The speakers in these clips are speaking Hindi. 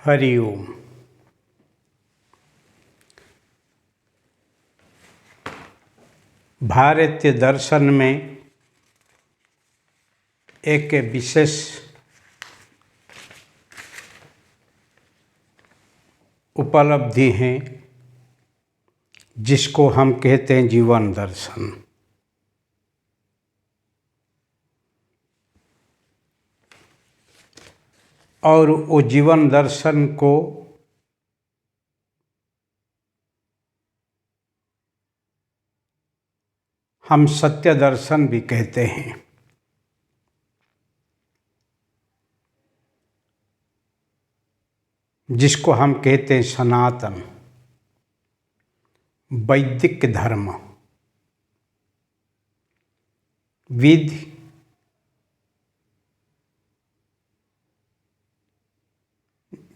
हरि ओम। भारतीय दर्शन में एक विशेष उपलब्धि है जिसको हम कहते हैं जीवन दर्शन। और वो जीवन दर्शन को हम सत्य दर्शन भी कहते हैं। जिसको हम कहते हैं सनातन वैदिक धर्म, विधि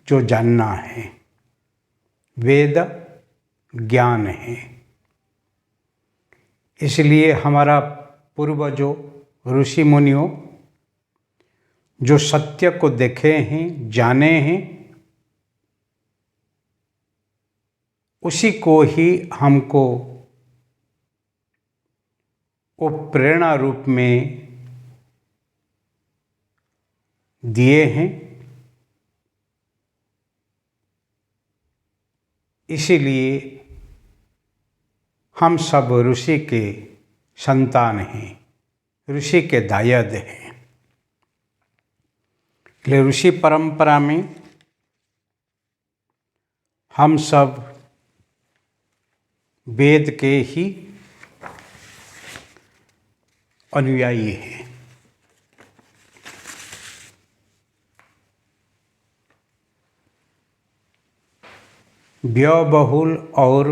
जो जानना है, वेद ज्ञान है। इसलिए हमारा पूर्वजों ऋषि मुनियों जो सत्य को देखे हैं, जाने हैं, उसी को ही हमको वो प्रेरणा रूप में दिए हैं। इसीलिए हम सब ऋषि के संतान हैं, ऋषि के दायद हैं। इसलिए ऋषि परंपरा में हम सब वेद के ही अनुयायी हैं। व्ययबहुल और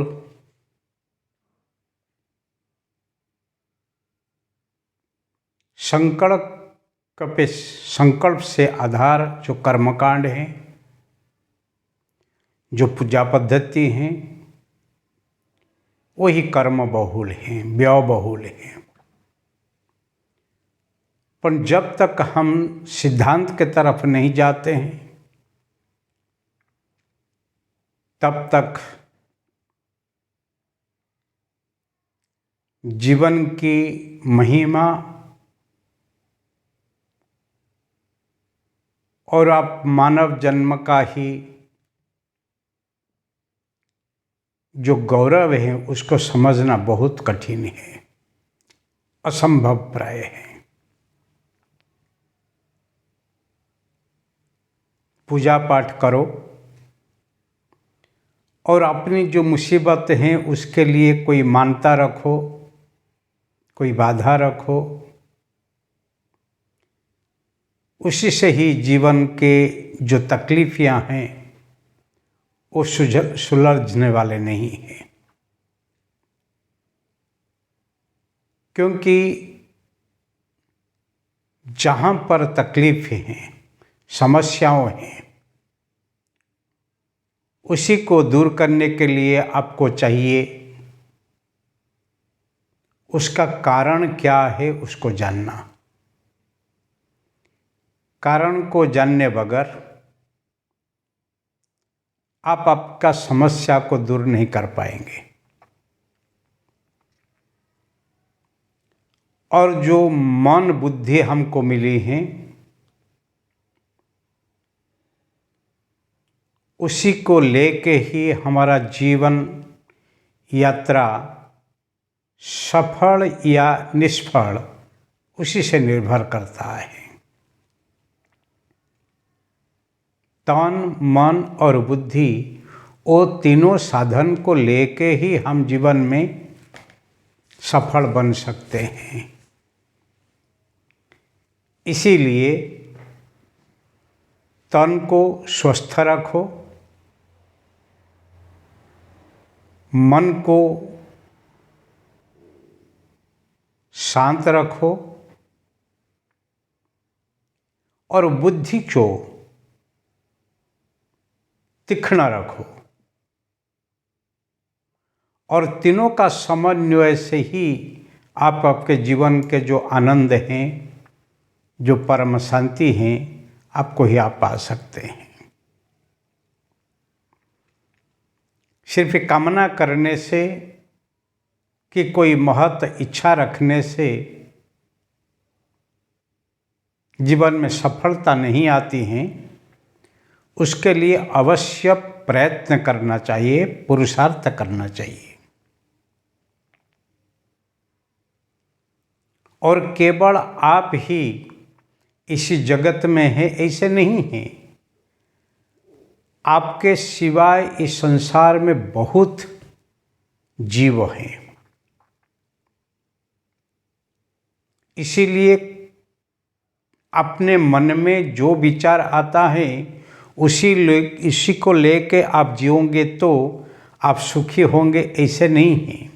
संकल्प से आधार जो कर्मकांड हैं, जो पूजा पद्धति हैं, वही कर्म बहुल हैं, व्यय बहुल हैं। पर जब तक हम सिद्धांत के तरफ नहीं जाते हैं तब तक जीवन की महिमा और आप मानव जन्म का ही जो गौरव है उसको समझना बहुत कठिन है, असंभव प्राय है। पूजा पाठ करो और अपनी जो मुसीबत हैं उसके लिए कोई मान्यता रखो, कोई बाधा रखो, उसी से ही जीवन के जो तकलीफियाँ हैं वो सुलझने वाले नहीं हैं। क्योंकि जहाँ पर तकलीफें हैं, समस्याएं हैं, उसी को दूर करने के लिए आपको चाहिए उसका कारण क्या है उसको जानना। कारण को जानने बगैर आप आपका समस्या को दूर नहीं कर पाएंगे। और जो मन बुद्धि हमको मिली है उसी को लेके ही हमारा जीवन यात्रा सफल या निष्फल उसी से निर्भर करता है। तन मन और बुद्धि वो तीनों साधन को लेके ही हम जीवन में सफल बन सकते हैं। इसीलिए तन को स्वस्थ रखो, मन को शांत रखो और बुद्धि को तीक्ष्ण रखो। और तीनों का समन्वय से ही आप आपके जीवन के जो आनंद हैं, जो परम शांति हैं, आपको ही आप पा सकते हैं। सिर्फ कामना करने से कि कोई महत इच्छा रखने से जीवन में सफलता नहीं आती है। उसके लिए अवश्य प्रयत्न करना चाहिए, पुरुषार्थ करना चाहिए। और केवल आप ही इसी जगत में हैं ऐसे नहीं हैं। आपके सिवाय इस संसार में बहुत जीव हैं। इसीलिए अपने मन में जो विचार आता है इसी को लेके आप जियोगे तो आप सुखी होंगे, ऐसे नहीं हैं।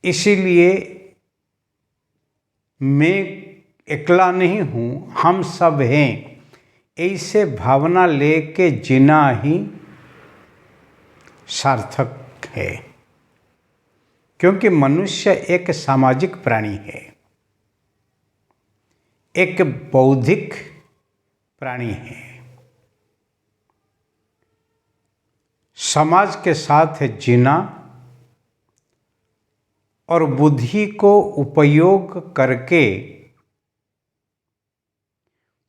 इसीलिए मैं अकेला नहीं हूँ, हम सब हैं, ऐसे भावना लेके जीना ही सार्थक है। क्योंकि मनुष्य एक सामाजिक प्राणी है, एक बौद्धिक प्राणी है। समाज के साथ जीना और बुद्धि को उपयोग करके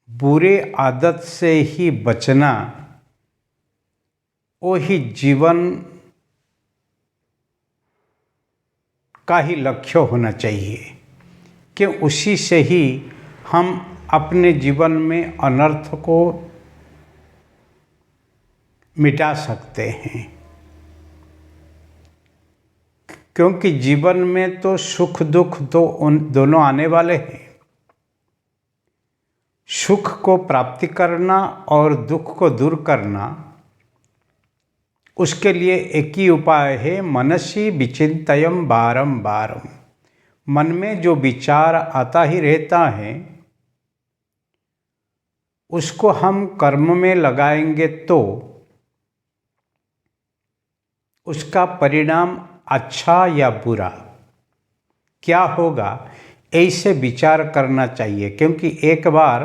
बुरे आदत से ही बचना, वो ही जीवन का ही लक्ष्य होना चाहिए। कि उसी से ही हम अपने जीवन में अनर्थ को मिटा सकते हैं। क्योंकि जीवन में तो सुख दुख तो दोनों आने वाले हैं। सुख को प्राप्ति करना और दुख को दूर करना, उसके लिए एक ही उपाय है, मनसि विचिन्तयं बारंबार। मन में जो विचार आता ही रहता है उसको हम कर्म में लगाएंगे तो उसका परिणाम अच्छा या बुरा क्या होगा, ऐसे विचार करना चाहिए। क्योंकि एक बार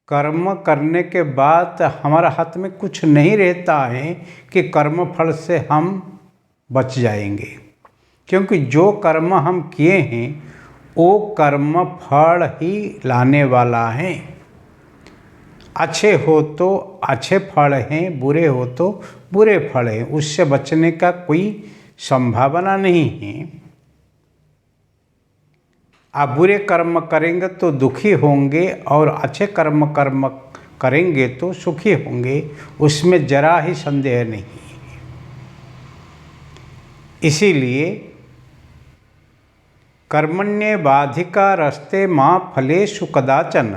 कर्म करने के बाद हमारा हाथ में कुछ नहीं रहता है कि कर्म फल से हम बच जाएंगे। क्योंकि जो कर्म हम किए हैं वो कर्म फल ही लाने वाला है। अच्छे हो तो अच्छे फल हैं, बुरे हो तो बुरे फल हैं। उससे बचने का कोई संभावना नहीं है। आप बुरे कर्म करेंगे तो दुखी होंगे और अच्छे कर्म करेंगे तो सुखी होंगे, उसमें जरा ही संदेह नहीं। इसीलिए कर्मण्येवाधिकारस्ते मा फलेषु कदाचन,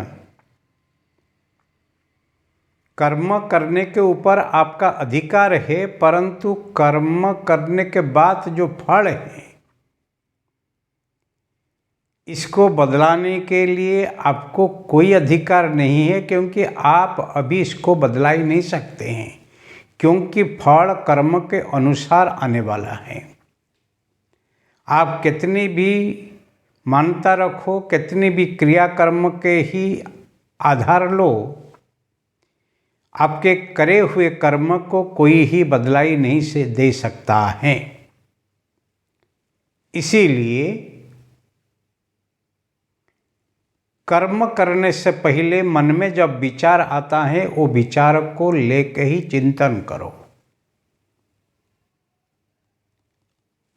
कर्म करने के ऊपर आपका अधिकार है, परंतु कर्म करने के बाद जो फल है इसको बदलाने के लिए आपको कोई अधिकार नहीं है। क्योंकि आप अभी इसको बदला ही नहीं सकते हैं। क्योंकि फल कर्म के अनुसार आने वाला है। आप कितनी भी मान्यता रखो, कितनी भी क्रियाकर्म के ही आधार लो, आपके करे हुए कर्म को कोई ही बदलाई नहीं से दे सकता है। इसीलिए कर्म करने से पहले मन में जब विचार आता है वो विचार को लेकर ही चिंतन करो।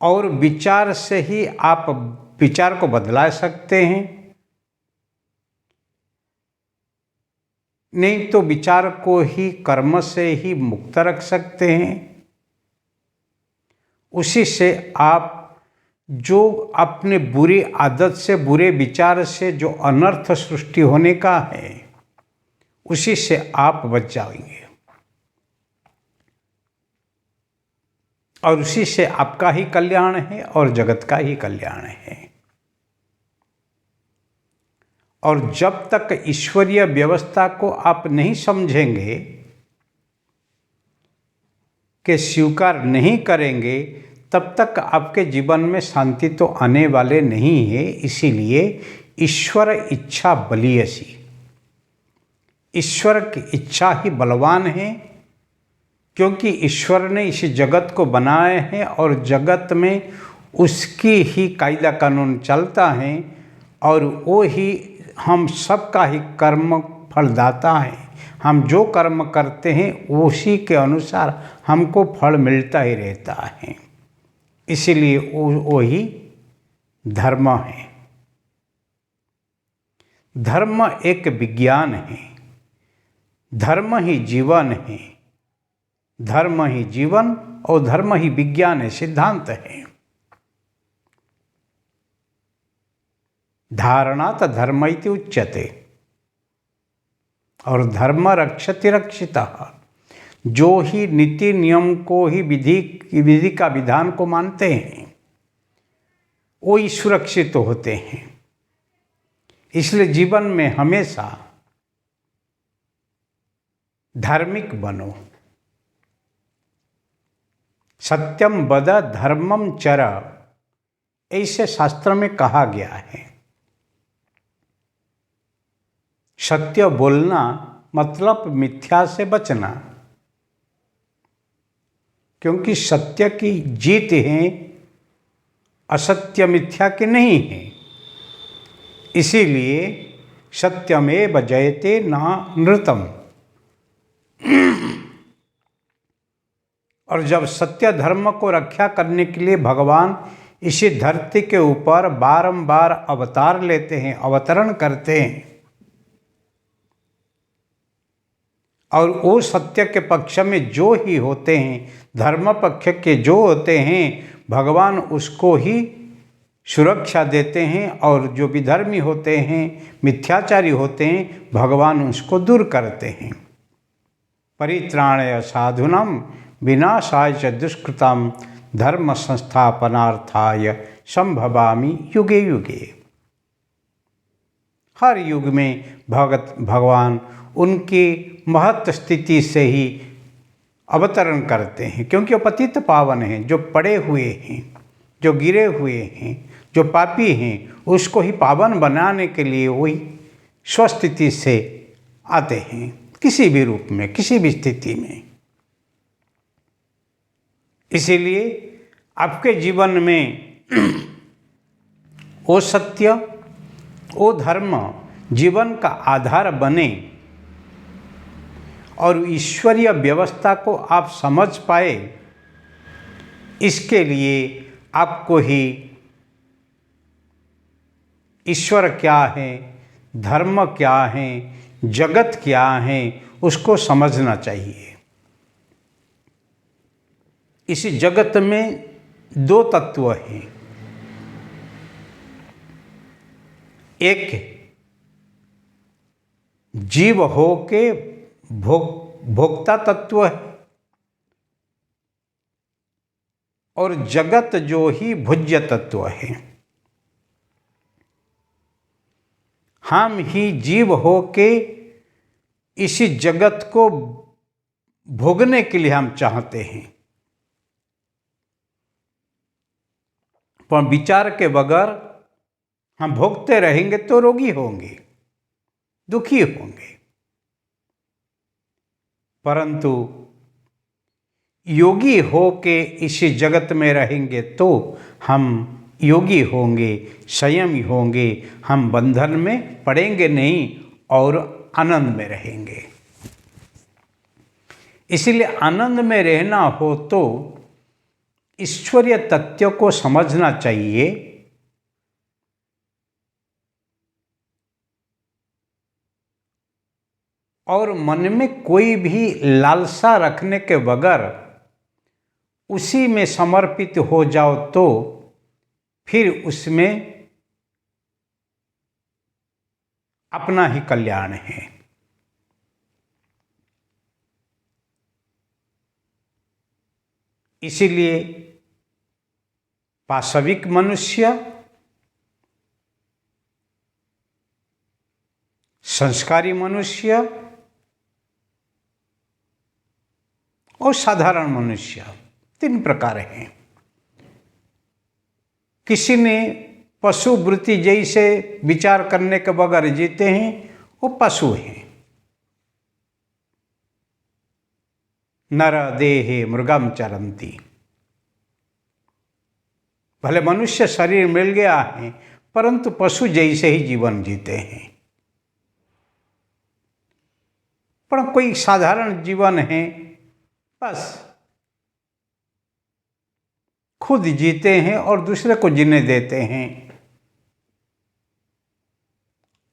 और विचार से ही आप विचार को बदला सकते हैं। नहीं तो विचार को ही कर्म से ही मुक्त रख सकते हैं। उसी से आप जो अपने बुरी आदत से, बुरे विचार से जो अनर्थ सृष्टि होने का है, उसी से आप बच जाएंगे। और उसी से आपका ही कल्याण है और जगत का ही कल्याण है। और जब तक ईश्वरीय व्यवस्था को आप नहीं समझेंगे, कि स्वीकार नहीं करेंगे, तब तक आपके जीवन में शांति तो आने वाले नहीं है। इसीलिए ईश्वर इच्छा बलियसी, ईश्वर की इच्छा ही बलवान है, क्योंकि ईश्वर ने इस जगत को बनाए हैं और जगत में उसकी ही कायदा कानून चलता है और वो ही हम सबका ही कर्म फलदाता है। हम जो कर्म करते हैं उसी के अनुसार हमको फल मिलता ही रहता है। इसीलिए वो ही धर्म है। धर्म एक विज्ञान है, धर्म ही जीवन है, धर्म ही जीवन और धर्म ही विज्ञान है, सिद्धांत है। धारणात धर्म इति उच्यते, और धर्म रक्षति रक्षितः। जो ही नीति नियम को ही विधि का विधान को मानते हैं वो ही सुरक्षित होते हैं। इसलिए जीवन में हमेशा धार्मिक बनो। सत्यम वद धर्मम चर, ऐसे शास्त्र में कहा गया है। सत्य बोलना मतलब मिथ्या से बचना, क्योंकि सत्य की जीत है, असत्य मिथ्या की नहीं है। इसीलिए सत्यमेव जयते न नृतम। और जब सत्य धर्म को रक्षा करने के लिए भगवान इसी धरती के ऊपर बारंबार अवतार लेते हैं, अवतरण करते हैं, और वो सत्य के पक्ष में जो ही होते हैं, धर्म पक्ष के जो होते हैं, भगवान उसको ही सुरक्षा देते हैं, और जो विधर्मी होते हैं, मिथ्याचारी होते हैं, भगवान उसको दूर करते हैं। परित्राणाय साधूनां विनाशाय च दुष्कृतां धर्म संस्थापनार्थाय संभवामि युगे युगे। हर युग में भगवान उनकी महत् स्थिति से ही अवतरण करते हैं, क्योंकि वो पतित पावन हैं। जो पड़े हुए हैं, जो गिरे हुए हैं, जो पापी हैं, उसको ही पावन बनाने के लिए वही स्वस्थिति से आते हैं, किसी भी रूप में, किसी भी स्थिति में। इसीलिए आपके जीवन में वो सत्य, वो धर्म जीवन का आधार बने और ईश्वरीय व्यवस्था को आप समझ पाए, इसके लिए आपको ही ईश्वर क्या है, धर्म क्या है, जगत क्या है, उसको समझना चाहिए। इस जगत में दो तत्व हैं। एक जीव हो के भोक्ता तत्व है, और जगत जो ही भुज्य तत्व है। हम ही जीव हो के इसी जगत को भोगने के लिए हम चाहते हैं, पर विचार के बगैर हम भोगते रहेंगे तो रोगी होंगे, दुखी होंगे। परंतु योगी हो के इसी जगत में रहेंगे तो हम योगी होंगे, संयमी होंगे, हम बंधन में पड़ेंगे नहीं और आनंद में रहेंगे। इसलिए आनंद में रहना हो तो ईश्वरीय तत्व को समझना चाहिए, और मन में कोई भी लालसा रखने के बगैर उसी में समर्पित हो जाओ तो फिर उसमें अपना ही कल्याण है। इसीलिए पाशविक मनुष्य, संस्कारी मनुष्य और साधारण मनुष्य, तीन प्रकार हैं। किसी ने पशु वृत्ति जैसे विचार करने के बगैर जीते हैं, वो पशु हैं। नर देहे मृगम चरंती। भले मनुष्य शरीर मिल गया है परंतु पशु जैसे ही जीवन जीते हैं। पर कोई साधारण जीवन है, बस खुद जीते हैं और दूसरे को जीने देते हैं।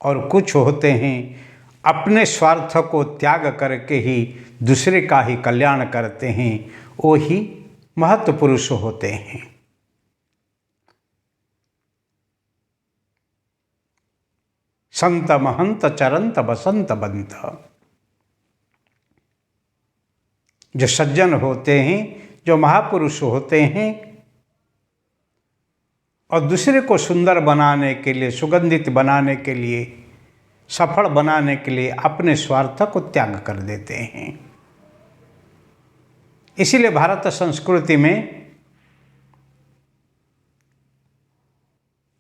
और कुछ होते हैं अपने स्वार्थ को त्याग करके ही दूसरे का ही कल्याण करते हैं, वो ही महत्व पुरुष होते हैं। संत महंत चरंत बसंत बंत। जो सज्जन होते हैं, जो महापुरुष होते हैं, और दूसरे को सुंदर बनाने के लिए, सुगंधित बनाने के लिए, सफल बनाने के लिए अपने स्वार्थ को त्याग कर देते हैं। इसीलिए भारत संस्कृति में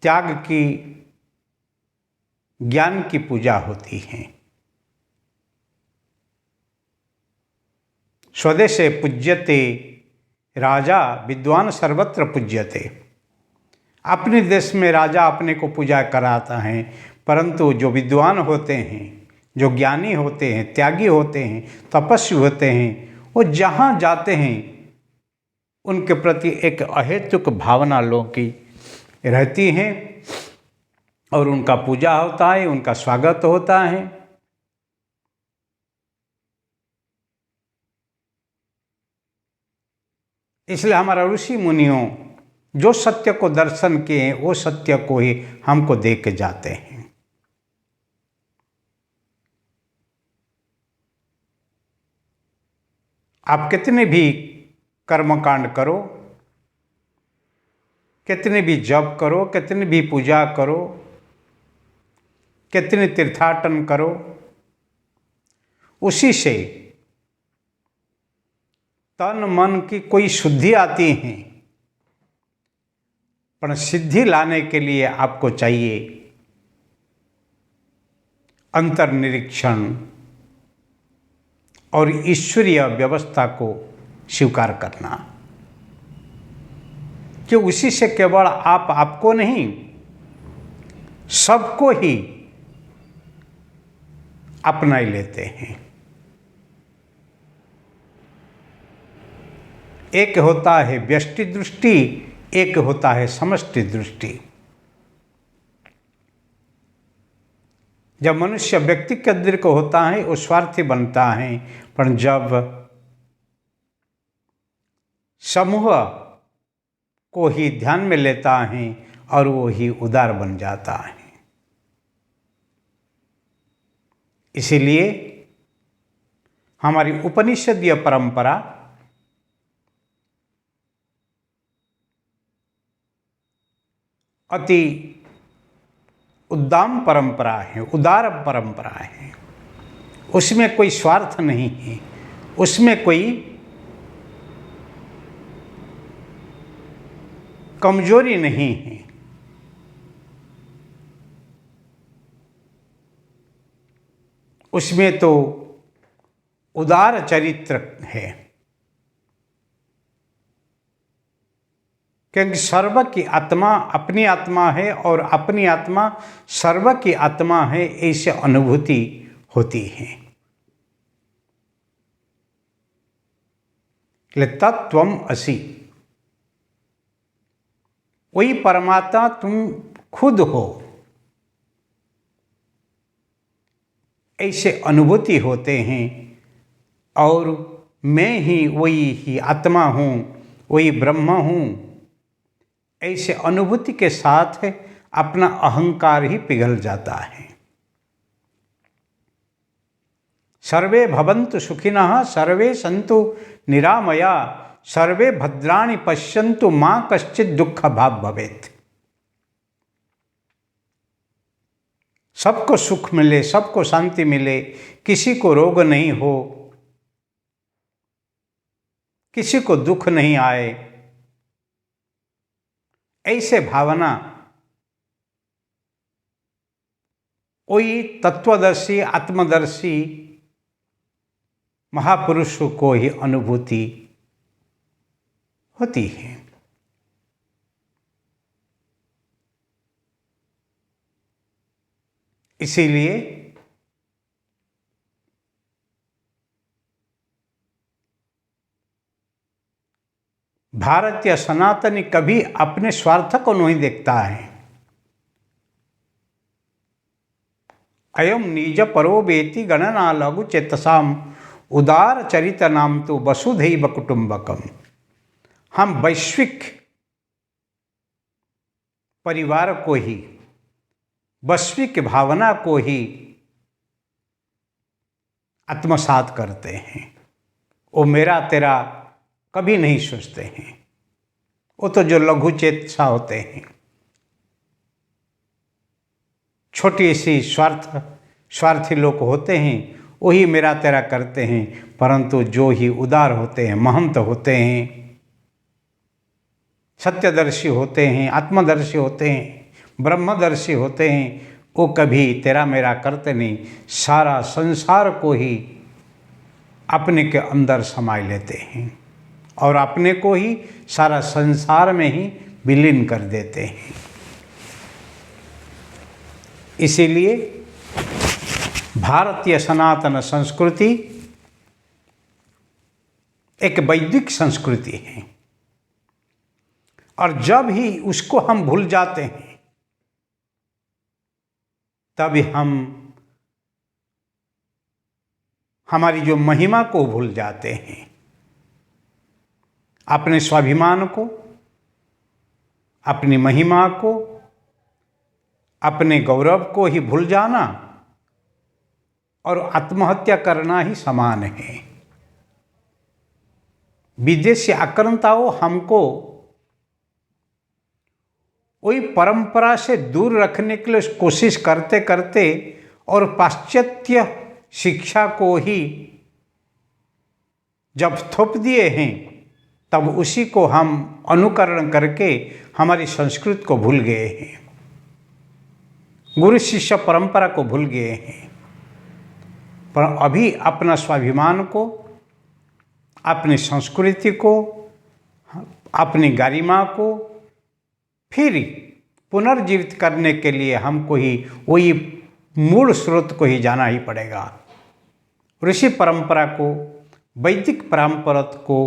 त्याग की, ज्ञान की पूजा होती है। स्वदेशे पूज्यते राजा विद्वान सर्वत्र पूज्यते। अपने देश में राजा अपने को पूजा कराता है, परंतु जो विद्वान होते हैं, जो ज्ञानी होते हैं, त्यागी होते हैं, तपस्वी होते हैं, वो जहाँ जाते हैं उनके प्रति एक अहेतुक भावना लोगों की रहती है और उनका पूजा होता है, उनका स्वागत होता है। इसलिए हमारा ऋषि मुनियों जो सत्य को दर्शन किए हैं वो सत्य को ही हमको दे के जाते हैं। आप कितने भी कर्मकांड करो, कितने भी जप करो, कितनी भी पूजा करो, कितने तीर्थाटन करो, उसी से तन मन की कोई शुद्धि आती है। पर सिद्धि लाने के लिए आपको चाहिए अंतर्निरीक्षण और ईश्वरीय व्यवस्था को स्वीकार करना, कि उसी से केवल आप आपको नहीं सबको ही अपना लेते हैं। एक होता है व्यष्टि दृष्टि, एक होता है समष्टि दृष्टि। जब मनुष्य व्यक्ति के अंदर को होता है वो स्वार्थी बनता है, पर जब समूह को ही ध्यान में लेता है और वो ही उदार बन जाता है। इसीलिए हमारी उपनिषदीय परंपरा अति उद्दाम परंपरा है, उदार परंपरा है। उसमें कोई स्वार्थ नहीं है, उसमें कोई कमजोरी नहीं है। उसमें तो उदार चरित्र है, क्योंकि सर्व की आत्मा अपनी आत्मा है और अपनी आत्मा सर्व की आत्मा है, ऐसी अनुभूति होती है। तत्त्वम असि, वही परमात्मा तुम खुद हो, ऐसे अनुभूति होते हैं। और मैं ही वही ही आत्मा हूँ, वही ब्रह्म हूँ, ऐसे अनुभूति के साथ अपना अहंकार ही पिघल जाता है। सर्वे भवन्तु सुखिनः, सर्वे सन्तु निरामया, सर्वे भद्राणि पश्यन्तु मां कश्चित् दुःख भाग् भवेत्। सबको सुख मिले, सबको शांति मिले, किसी को रोग नहीं हो, किसी को दुख नहीं आए, ऐसे भावना वही तत्वदर्शी आत्मदर्शी महापुरुषों को ही अनुभूति होती है। इसीलिए भारतीय सनातनी कभी अपने स्वार्थ को नहीं देखता है। अयम निज परो वेति गणना लघु चेतसाम उदार चरित नाम तो वसुधैव कुटुंबकम। हम वैश्विक परिवार को ही, वैश्विक भावना को ही आत्मसात करते हैं। वो मेरा तेरा कभी नहीं सोचते हैं। वो तो जो लघु चेतसा होते हैं, छोटी सी स्वार्थी लोग होते हैं, वही मेरा तेरा करते हैं। परंतु जो ही उदार होते हैं, महंत होते हैं, सत्यदर्शी होते हैं, आत्मदर्शी होते हैं, ब्रह्मदर्शी होते हैं, वो कभी तेरा मेरा करते नहीं। सारा संसार को ही अपने के अंदर समाये लेते हैं और अपने को ही सारा संसार में ही विलीन कर देते हैं। इसीलिए भारतीय सनातन संस्कृति एक वैदिक संस्कृति है, और जब ही उसको हम भूल जाते हैं तभी हम हमारी जो महिमा को भूल जाते हैं। अपने स्वाभिमान को, अपनी महिमा को, अपने गौरव को ही भूल जाना और आत्महत्या करना ही समान है। विदेशी आक्रांताओं हमको वही परंपरा से दूर रखने के लिए कोशिश करते करते और पाश्चात्य शिक्षा को ही जब थोप दिए हैं, तब उसी को हम अनुकरण करके हमारी संस्कृति को भूल गए हैं, गुरु शिष्य परंपरा को भूल गए हैं। पर अभी अपना स्वाभिमान को, अपनी संस्कृति को, अपनी गरिमा को फिर पुनर्जीवित करने के लिए हमको ही वही मूल स्रोत को ही जाना ही पड़ेगा। ऋषि परंपरा को, वैदिक परंपरा को,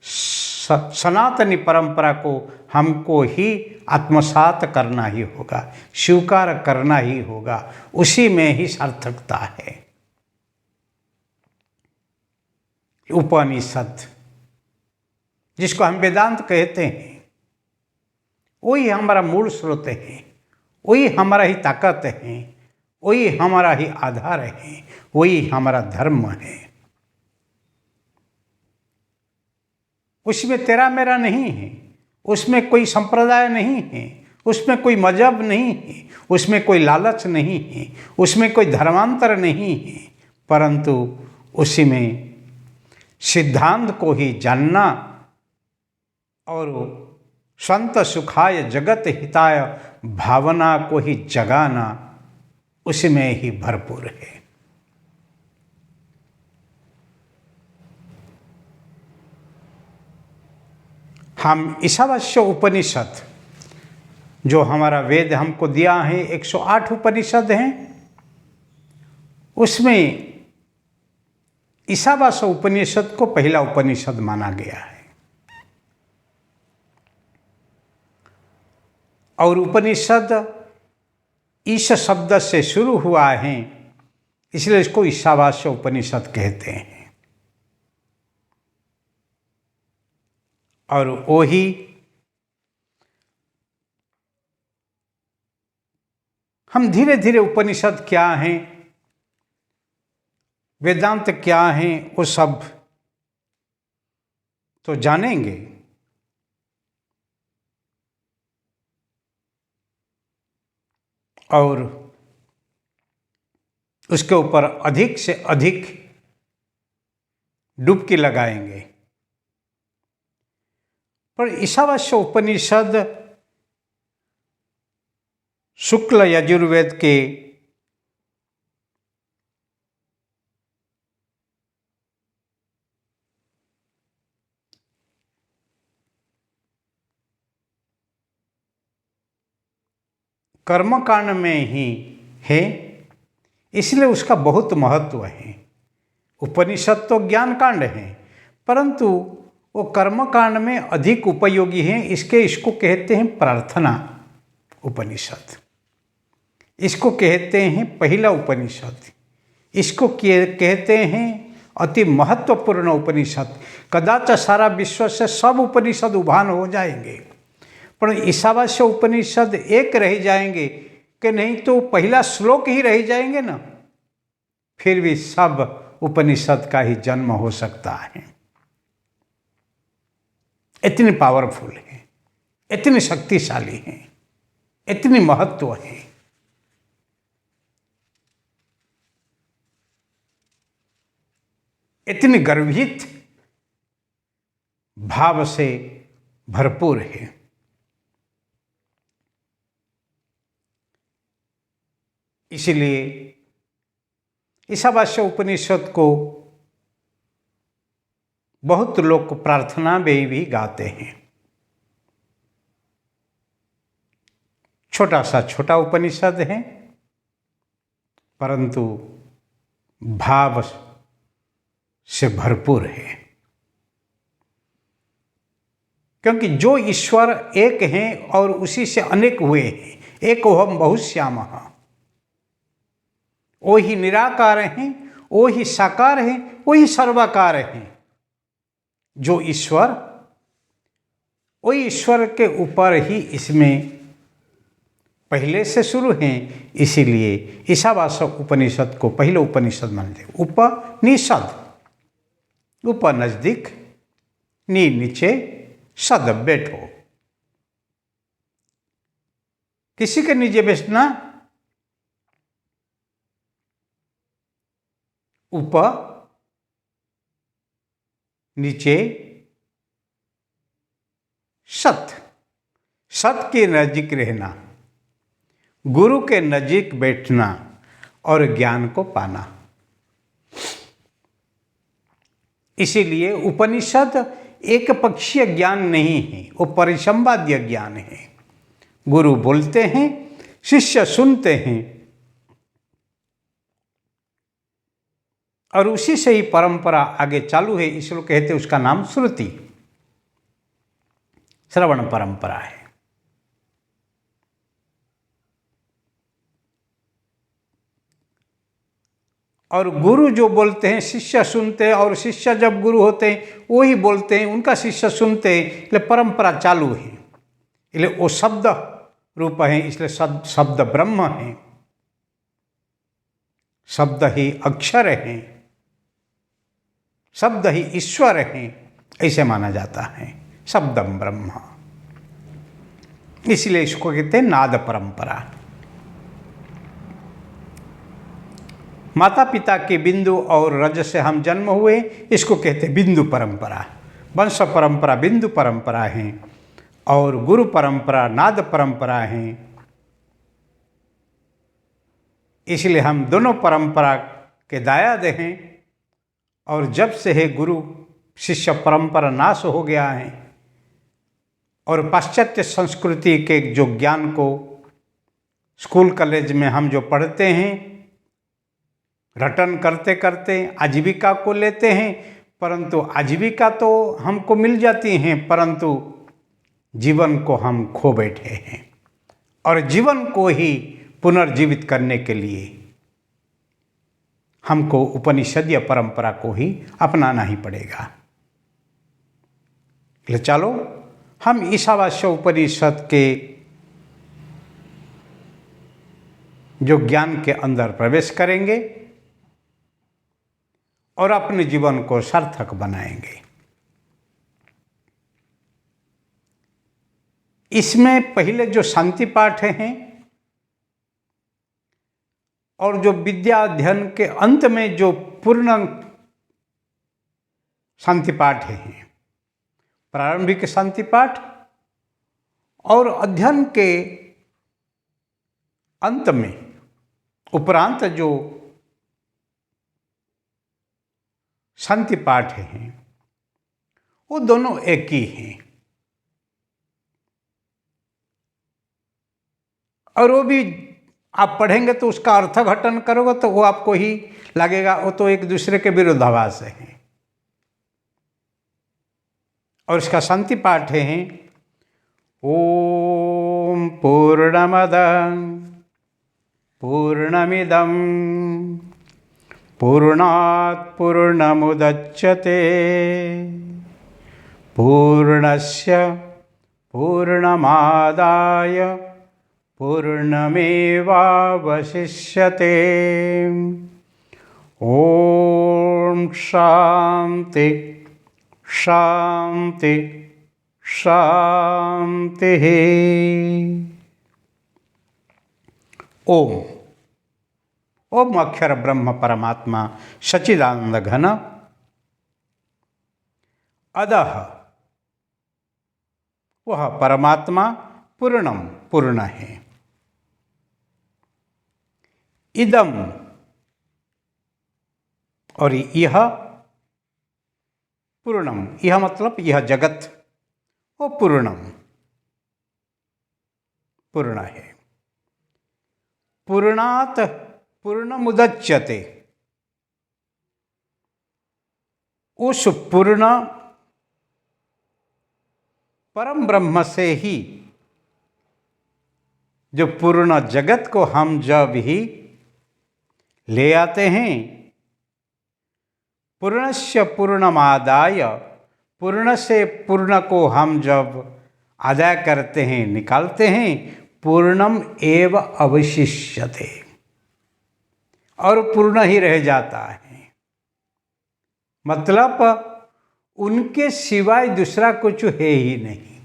सनातनी परंपरा को हमको ही आत्मसात करना ही होगा, स्वीकार करना ही होगा। उसी में ही सार्थकता है। उपनिषद जिसको हम वेदांत कहते हैं, वही हमारा मूल स्रोत है, वही हमारा ही ताकत है, वही हमारा ही आधार है, वही हमारा धर्म है। उसमें तेरा मेरा नहीं है, उसमें कोई संप्रदाय नहीं है, उसमें कोई मजहब नहीं है, उसमें कोई लालच नहीं है, उसमें कोई धर्मांतर नहीं है, परंतु उसी में सिद्धांत को ही जानना और संत सुखाय जगत हिताय भावना को ही जगाना, उसमें ही भरपूर है। हम ईशावास्य उपनिषद जो हमारा वेद हमको दिया है, 108 उपनिषद हैं, उसमें ईशावास्य उपनिषद को पहला उपनिषद माना गया है। और उपनिषद ईश शब्द से शुरू हुआ है, इसलिए इसको ईशावास्य उपनिषद कहते हैं। और वही हम धीरे धीरे उपनिषद क्या हैं, वेदांत क्या हैं, वो सब तो जानेंगे। और उसके ऊपर अधिक से अधिक डुबकी लगाएंगे। पर ईशावास्य उपनिषद शुक्ल यजुर्वेद के कर्मकांड में ही है, इसलिए उसका बहुत महत्व है। उपनिषद तो ज्ञान कांड है, परंतु वो कर्मकांड में अधिक उपयोगी है। इसको कहते हैं प्रार्थना उपनिषद, इसको कहते हैं पहला उपनिषद, इसको कहते हैं अति महत्वपूर्ण उपनिषद। कदाच सारा विश्व से सब उपनिषद उभान हो जाएंगे, पर ईशावास्य उपनिषद एक रह जाएंगे कि नहीं तो पहला श्लोक ही रह जाएंगे ना, फिर भी सब उपनिषद का ही जन्म हो सकता है। इतनी पावरफुल है, इतनी शक्तिशाली है, इतनी महत्व है। इतनी गर्वित भाव से भरपूर है। इसलिए ईशावास्य उपनिषद को बहुत लोग प्रार्थना में भी गाते हैं। छोटा उपनिषद है, परंतु भाव से भरपूर है। क्योंकि जो ईश्वर एक हैं और उसी से अनेक हुए हैं, एक हम बहुश्यामः, वो ही निराकार हैं, वो ही साकार हैं, वो ही सर्वाकार हैं। जो ईश्वर, वो ईश्वर के ऊपर ही इसमें पहले से शुरू हैं। इसीलिए ईशावास्य उपनिषद को पहले उपनिषद मानते। उपनिषद, उप नजदीक, नी नीचे, सद बैठो। किसी के नीचे बैठना, उप नीचे, सत, सत के नजीक रहना, गुरु के नजीक बैठना और ज्ञान को पाना। इसीलिए उपनिषद एक पक्षीय ज्ञान नहीं है, वो परिसंवाद्य ज्ञान है। गुरु बोलते हैं, शिष्य सुनते हैं, और उसी से ही परंपरा आगे चालू है। इसलिए कहते हैं उसका नाम श्रुति, श्रवण परंपरा है। और गुरु जो बोलते हैं शिष्य सुनते हैं, और शिष्य जब गुरु होते हैं वो ही बोलते हैं, उनका शिष्य सुनते हैं, इसलिए परंपरा चालू है। इसलिए वो शब्द रूप है, इसलिए शब्द ब्रह्म है, शब्द ही अक्षर है, शब्द ही ईश्वर है, ऐसे माना जाता है। शब्दम ब्रह्म, इसलिए इसको कहते हैं नाद परंपरा। माता पिता के बिंदु और रज से हम जन्म हुए, इसको कहते हैं बिंदु परंपरा। वंश परंपरा बिंदु परंपरा है, और गुरु परंपरा नाद परंपरा है। इसलिए हम दोनों परंपरा के दायाद हैं। और जब से है गुरु शिष्य परंपरा नाश हो गया है, और पाश्चात्य संस्कृति के जो ज्ञान को स्कूल कॉलेज में हम जो पढ़ते हैं, रटन करते करते आजीविका को लेते हैं, परंतु आजीविका तो हमको मिल जाती हैं, परंतु जीवन को हम खो बैठे हैं। और जीवन को ही पुनर्जीवित करने के लिए हमको उपनिषदीय परंपरा को ही अपनाना ही पड़ेगा। चलो हम ईशावास्य उपनिषद के जो ज्ञान के अंदर प्रवेश करेंगे और अपने जीवन को सार्थक बनाएंगे। इसमें पहले जो शांति पाठ हैं और जो विद्या अध्ययन के अंत में जो पूर्ण शांति पाठ हैं, प्रारंभिक शांति पाठ और अध्ययन के अंत में उपरांत जो शांति पाठ हैं, वो दोनों एक ही हैं। और वो भी आप पढ़ेंगे तो उसका अर्थघटन करोगे तो वो आपको ही लगेगा वो तो एक दूसरे के विरोधाभास है। और इसका शांति पाठ है ओम पूर्णमद पूर्णमिदं पूर्णात् पूर्णमुदच्यते पूर्णस्य पूर्णमादाय पूर्णमेवावशिष्यते। ओम शांति शांति शांति। ओम ओम अक्षर ब्रह्म परमात्मा सच्चिदानंद घन अदः वह परमात्मा पूर्णम पूर्ण है। इदम और यह पूर्णम, यह मतलब यह जगत वो पूर्णम पूर्ण है। पूर्णात पूर्णमुदच्यते, उस पूर्ण परम ब्रह्म से ही जो पूर्ण जगत को हम जब ही ले आते हैं, पूर्णस्य पूर्णमादाय, पूर्ण से पूर्ण को हम जब अदा करते हैं, निकालते हैं, पूर्णम एव अवशिष्यते, और पूर्ण ही रह जाता है। मतलब उनके सिवाय दूसरा कुछ है ही नहीं।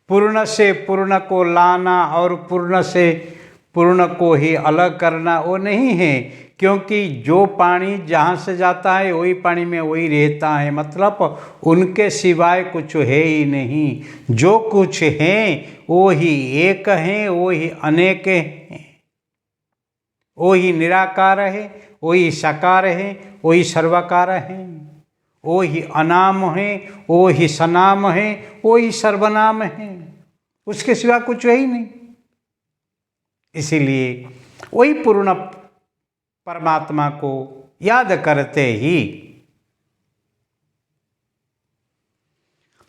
पूर्ण से पूर्ण को लाना और पूर्ण से पूर्ण को ही अलग करना वो नहीं है, क्योंकि जो पानी जहाँ से जाता है वही पानी में वही रहता है। मतलब उनके सिवाय कुछ है ही नहीं। जो कुछ है वो ही एक है, वो ही अनेक हैं, वो ही निराकार है, वो ही साकार है, वो ही सर्वकार है, वो ही अनाम है, वो ही सनाम है, वो ही सर्वनाम है। उसके सिवा कुछ है ही नहीं। इसीलिए वही पूर्ण परमात्मा को याद करते ही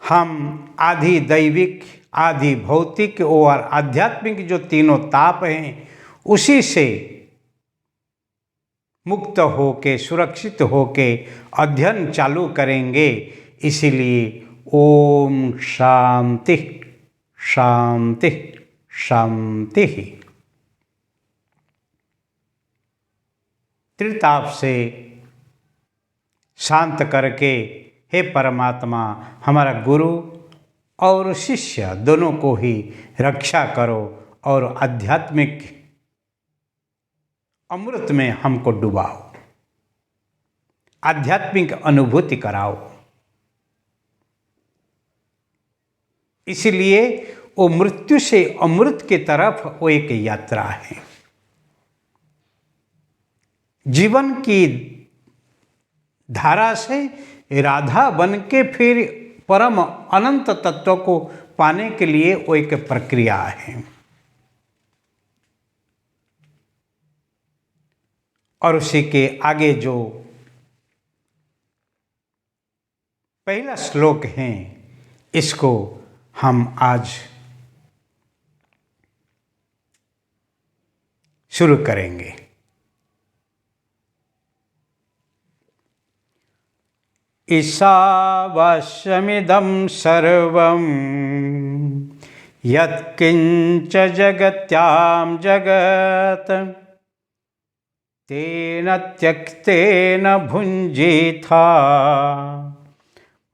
हम आधि दैविक, आधि भौतिक और आध्यात्मिक जो तीनों ताप हैं उसी से मुक्त होके, सुरक्षित होके अध्ययन चालू करेंगे। इसीलिए ओम शांति शांति शांति। त्रिताप से शांत करके हे परमात्मा हमारा गुरु और शिष्य दोनों को ही रक्षा करो और आध्यात्मिक अमृत में हमको डुबाओ, आध्यात्मिक अनुभूति कराओ। इसलिए वो मृत्यु से अमृत की तरफ वो एक यात्रा है। जीवन की धारा से राधा बन के फिर परम अनंत तत्व को पाने के लिए वो एक प्रक्रिया है। और उसी के आगे जो पहला श्लोक है इसको हम आज शुरू करेंगे। ईशावास्यमिदं सर्वं यत्किंच जगत्यां जगत् तेन त्यक्तेन भुञ्जीथा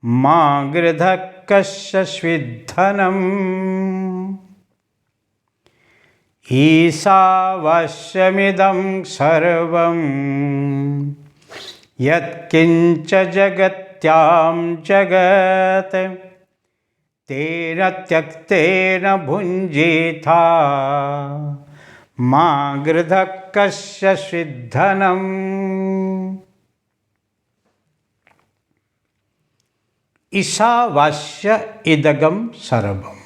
मा गृधः कश्चिद्धनम्। ईशावास्यमिदं सर्वं यत्किंच जगत्यां जगत् तेन त्यक्तेन भुञ्जीथा मा गृधः कश्चिद्धनम्। ईशावास्य इदगम सर्वम्।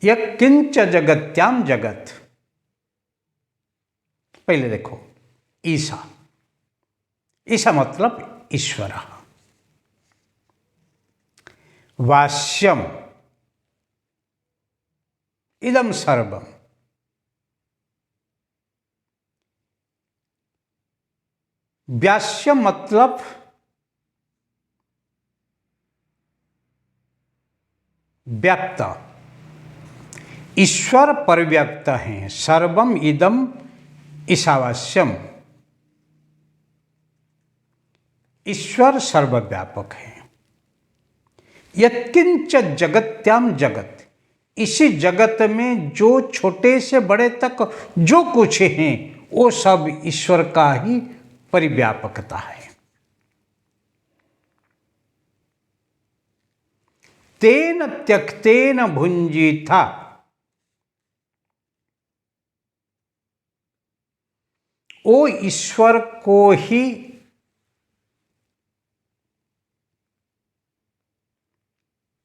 यत्किंच जगत्याम जगत। पहले देखो ईसा, ईसा मतलब ईश्वर। वास्यम इदम सर्वम, व्यास्य मतलब व्याप्त, ईश्वर परिव्याप्त हैं। सर्वम इदम ईशावास्यम, ईश्वर सर्वव्यापक है। यत्किंच जगत्याम जगत, इसी जगत में जो छोटे से बड़े तक जो कुछ हैं वो सब ईश्वर का ही परिव्यापकता है। तेन त्यक्तेन भुंजीथा, वो ईश्वर को ही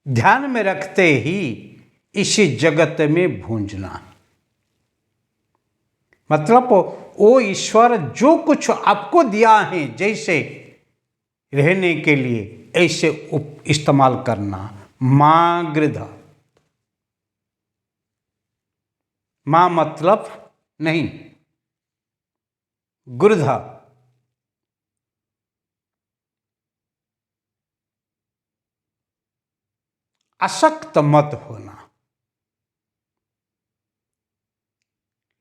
ध्यान में रखते ही इसी जगत में भूंजना, मतलब वो ईश्वर जो कुछ आपको दिया है जैसे रहने के लिए ऐसे इस्तेमाल करना। मां गृध, मां मतलब नहीं, गृध आसक्त मत होना,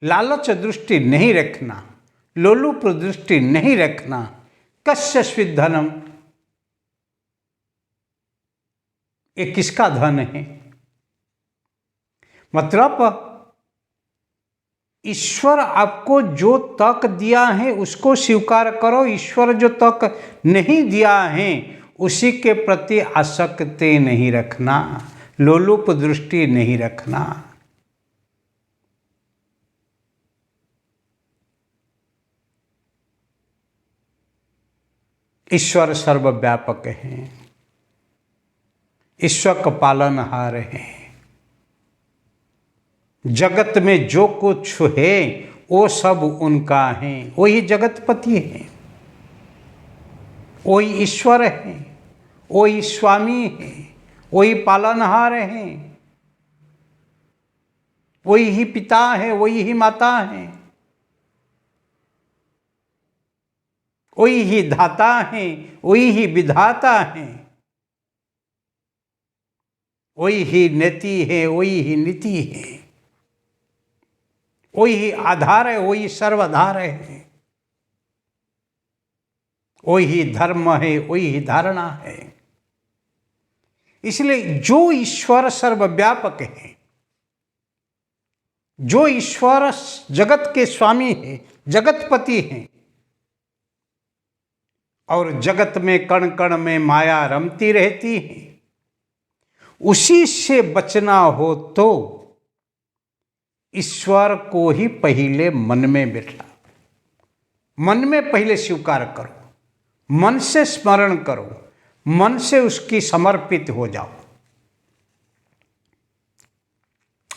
लालच दृष्टि नहीं रखना, लोलुप दृष्टि नहीं रखना। कस्य स्विधनम, ये किसका धन है? मतलब ईश्वर आपको जो तक दिया है उसको स्वीकार करो। ईश्वर जो तक नहीं दिया है उसी के प्रति आसक्ति नहीं रखना, लोलुप दृष्टि नहीं रखना। ईश्वर सर्वव्यापक है, ईश्वर का पालनहार है। जगत में जो कुछ है वो सब उनका है, वही जगतपति है, वही ईश्वर है, वही स्वामी है, वही पालनहार है, वही ही पिता है, वही ही माता है, वही ही धाता है, वही ही विधाता है, वही ही नेति है, वही ही नीति है, वही ही आधार है, वही सर्वाधार है, वही ही धर्म है, वही ही धारणा है। इसलिए जो ईश्वर सर्वव्यापक है, जो ईश्वर जगत के स्वामी है, जगतपति हैं, और जगत में कण कण में माया रमती रहती है, उसी से बचना हो तो ईश्वर को ही पहले मन में बिठा, मन में पहले स्वीकार करो, मन से स्मरण करो, मन से उसकी समर्पित हो जाओ।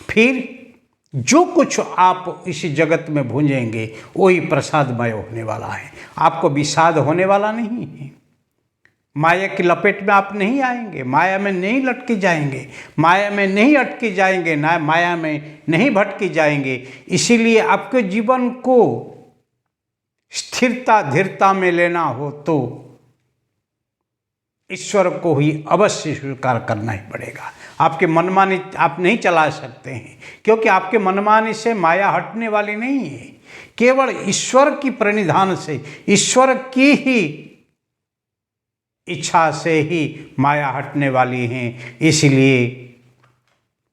फिर जो कुछ आप इस जगत में भूंजेंगे वही प्रसादमय होने वाला है, आपको विषाद होने वाला नहीं है। माया की लपेट में आप नहीं आएंगे, माया में नहीं लटके जाएंगे, माया में नहीं अटके जाएंगे, ना माया में नहीं भटके जाएंगे। इसीलिए आपके जीवन को स्थिरता धीरता में लेना हो तो ईश्वर को ही अवश्य स्वीकार करना ही पड़ेगा। आपके मनमानी आप नहीं चला सकते हैं, क्योंकि आपके मनमानी से माया हटने वाली नहीं है। केवल ईश्वर की प्रणिधान से, ईश्वर की ही इच्छा से ही माया हटने वाली है। इसलिए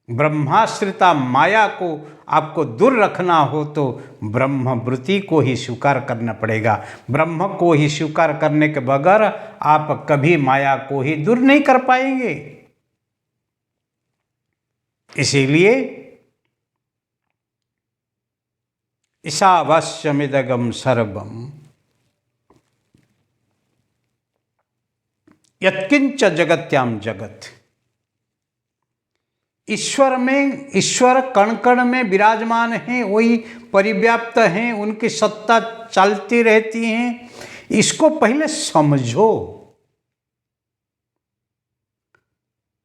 ब्रह्माश्रिता माया को आपको दूर रखना हो तो ब्रह्मवृत्ति को ही स्वीकार करना पड़ेगा। ब्रह्म को ही स्वीकार करने के बगैर आप कभी माया को ही दूर नहीं कर पाएंगे। इसीलिए ईशावास्यमिदगम सर्वम यत्किंच जगत्याम जगत, ईश्वर में, ईश्वर कण कण में विराजमान हैं, वही परिव्याप्त हैं, उनकी सत्ता चलती रहती हैं। इसको पहले समझो।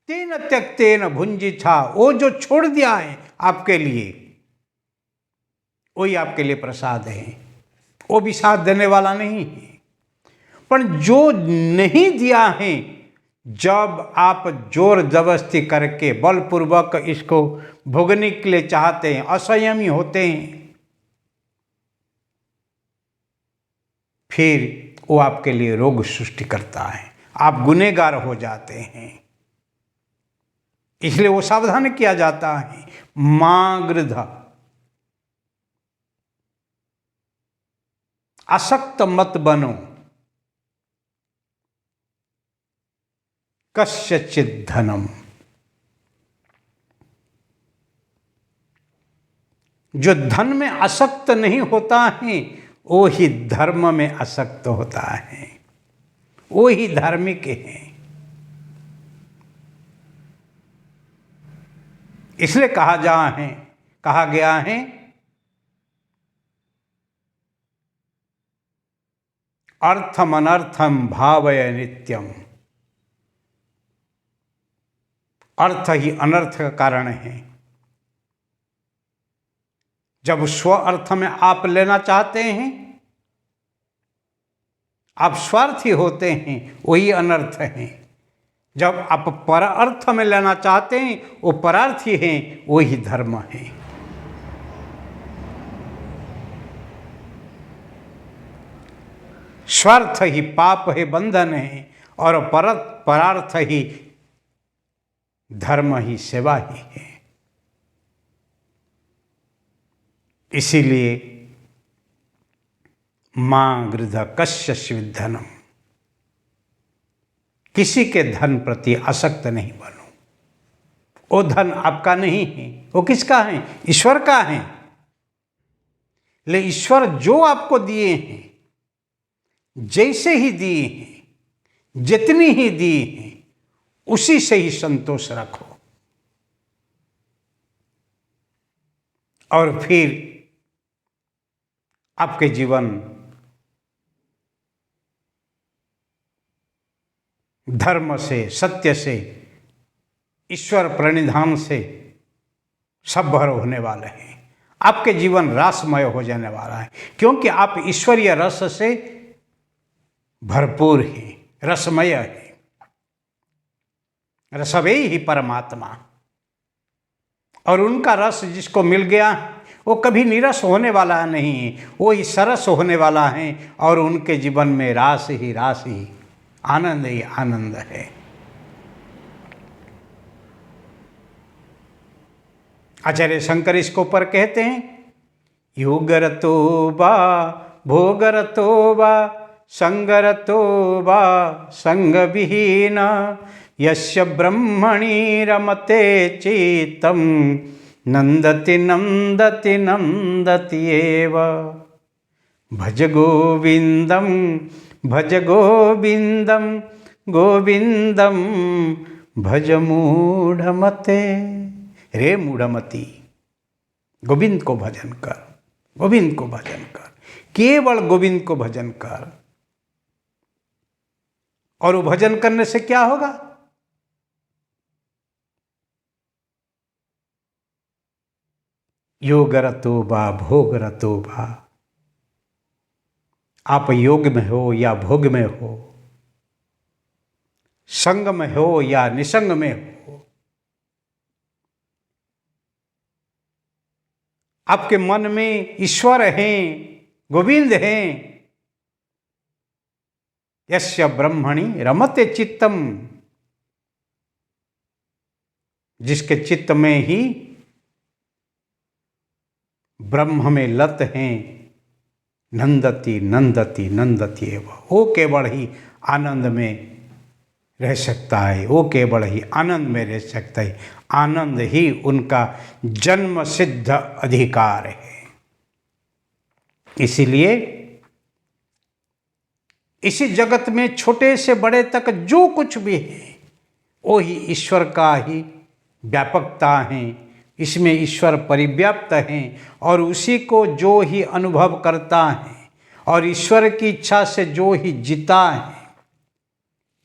तेन त्यक्तेन भुंजिथा, वो जो छोड़ दिया है आपके लिए, वही आपके लिए प्रसाद है। वो भी साथ देने वाला नहीं है। पर जो नहीं दिया है, जब आप जोर जबरदस्ती करके बलपूर्वक इसको भोगने के लिए चाहते हैं, असंयमी होते हैं, फिर वो आपके लिए रोग सृष्टि करता है, आप गुनहगार हो जाते हैं। इसलिए वो सावधान किया जाता है। मागृध, आसक्त मत बनो, कस्यचित् धनम। जो धन में आसक्त नहीं होता है, वो ही धर्म में आसक्त होता है, वो ही धार्मिक है। इसलिए कहा गया है अर्थम अनर्थम भावय नित्यम। अर्थ ही अनर्थ का कारण है। जब स्व अर्थ में आप लेना चाहते हैं, आप स्वार्थी होते हैं, वही अनर्थ है। जब आप पर अर्थ में लेना चाहते हैं, वो परार्थी हैं, वही धर्म है। स्वार्थ ही पाप है, बंधन है, और परार्थ ही धर्म ही सेवा ही है। इसीलिए मां गृध कस्यचित् धनम, किसी के धन प्रति आसक्त नहीं बनो। वो धन आपका नहीं है, वो किसका है? ईश्वर का है। ले ईश्वर जो आपको दिए हैं, जैसे ही दिए हैं, जितनी ही दिए हैं, उसी से ही संतोष रखो। और फिर आपके जीवन धर्म से, सत्य से, ईश्वर प्रणिधान से सब भर होने वाले हैं। आपके जीवन रसमय हो जाने वाला है, क्योंकि आप ईश्वरीय रस से भरपूर हैं, रसमय है। रसवे ही परमात्मा, और उनका रस जिसको मिल गया, वो कभी निरस होने वाला नहीं है, वो ही सरस होने वाला है। और उनके जीवन में रास ही आनंद ही आनंद है। आचार्य शंकर इसको ऊपर कहते हैं, योगरतो वा भोगरतो वा संगरतो वा संगविहीन यस्य ब्रह्मणि रमते चित्तं नंदति नंदति नंदति एव। भज गोविंदम भज गोविंदम गोविंदम भज मूढ़मते। रे मूढ़मती, गोविंद को भजन कर, गोविंद को भजन कर, केवल गोविंद को भजन कर। और वो भजन करने से क्या होगा? योगरतो वा भोगरतो वा, आप योग में हो या भोग में हो, संग में हो या निसंग में हो, आपके मन में ईश्वर हैं, गोविंद हैं। यस्य ब्रह्मणि रमते चित्तम, जिसके चित्त में ही ब्रह्म में लत हैं, नंदति नंदति नंदति एव, वो केवल ही आनंद में रह सकता है, वो केवल ही आनंद में रह सकता है। आनंद ही उनका जन्म सिद्ध अधिकार है। इसीलिए इसी जगत में छोटे से बड़े तक जो कुछ भी है, वो ही ईश्वर का ही व्यापकता है, इसमें ईश्वर परिव्याप्त हैं और उसी को जो ही अनुभव करता है और ईश्वर की इच्छा से जो ही जीता है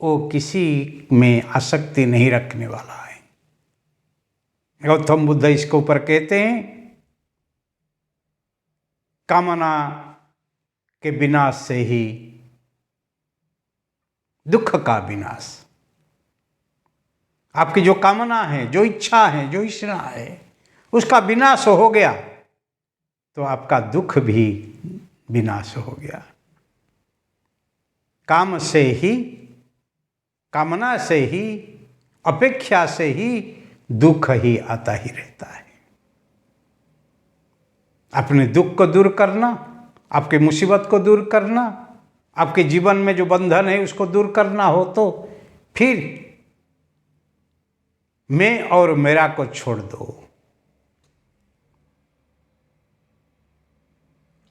वो किसी में आसक्ति नहीं रखने वाला है। गौतम बुद्ध इसके ऊपर कहते हैं, कामना के विनाश से ही दुख का विनाश। आपकी जो कामना है, जो इच्छा है, जो इच्छा है, उसका विनाश हो गया तो आपका दुख भी विनाश हो गया। काम से ही, कामना से ही, अपेक्षा से ही दुख ही आता ही रहता है। अपने दुख को दूर करना, आपके मुसीबत को दूर करना, आपके जीवन में जो बंधन है उसको दूर करना हो तो फिर मैं और मेरा को छोड़ दो।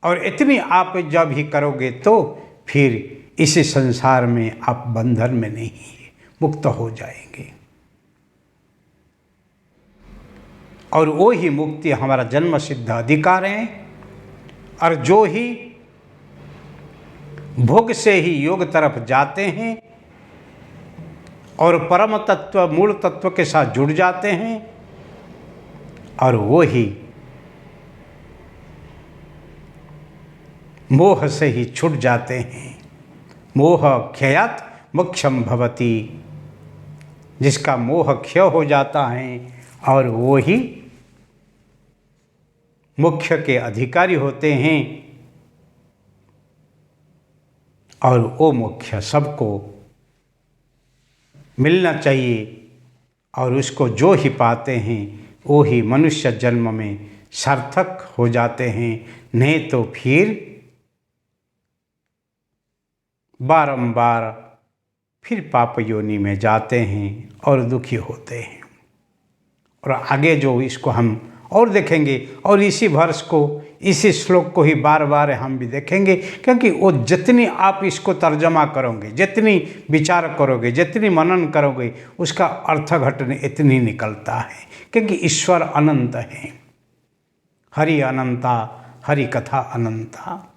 और इतनी आप जब ही करोगे तो फिर इस संसार में आप बंधन में नहीं, मुक्त हो जाएंगे। और वो ही मुक्ति हमारा जन्म सिद्ध अधिकार है। और जो ही भोग से ही योग तरफ जाते हैं और परम तत्व, मूल तत्व के साथ जुड़ जाते हैं और वो ही मोह से ही छूट जाते हैं। मोह क्षयात् मोक्षम भवति, जिसका मोह क्षय हो जाता है और वो ही मोक्ष के अधिकारी होते हैं। और वो मोक्ष सबको मिलना चाहिए और उसको जो ही पाते हैं वो ही मनुष्य जन्म में सार्थक हो जाते हैं। नहीं तो फिर बारंबार फिर पाप योनि में जाते हैं और दुखी होते हैं। और आगे जो इसको हम और देखेंगे और इसी वर्ष को, इसी श्लोक को ही बार बार हम भी देखेंगे, क्योंकि वो जितनी आप इसको तर्जमा करोगे, जितनी विचार करोगे, जितनी मनन करोगे, उसका अर्थ घटने इतनी निकलता है। क्योंकि ईश्वर अनंत है, हरि अनंता, हरि कथा अनंता।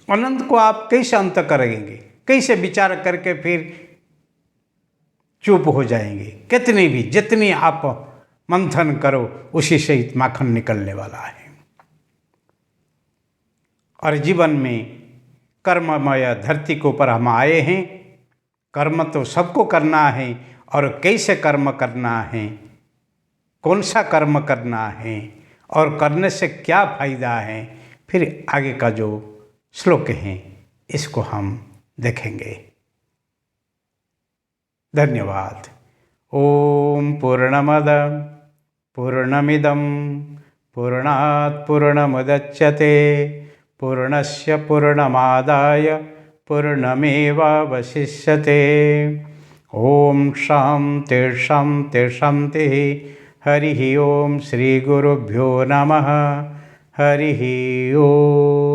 अनंत को आप कैसे अंत करेंगे, कैसे विचार करके फिर चुप हो जाएंगे। कितनी भी, जितनी आप मंथन करो उसी से माखन निकलने वाला है। और जीवन में कर्ममय धरती के ऊपर हम आए हैं। कर्म तो सबको करना है और कैसे कर्म करना है, कौन सा कर्म करना है और करने से क्या फायदा है, फिर आगे का जो श्लोक हैं इसको हम देखेंगे। धन्यवाद। ओम पूर्णमद पूर्णमिदं पूर्णात् पूर्णमुदच्यते पूर्णस्य पूर्णमादाय पूर्णमेवावशिष्यते। ओम शांति शांति शांति। हरि ओम। श्री गुरुभ्यो नमः। हरि ओम।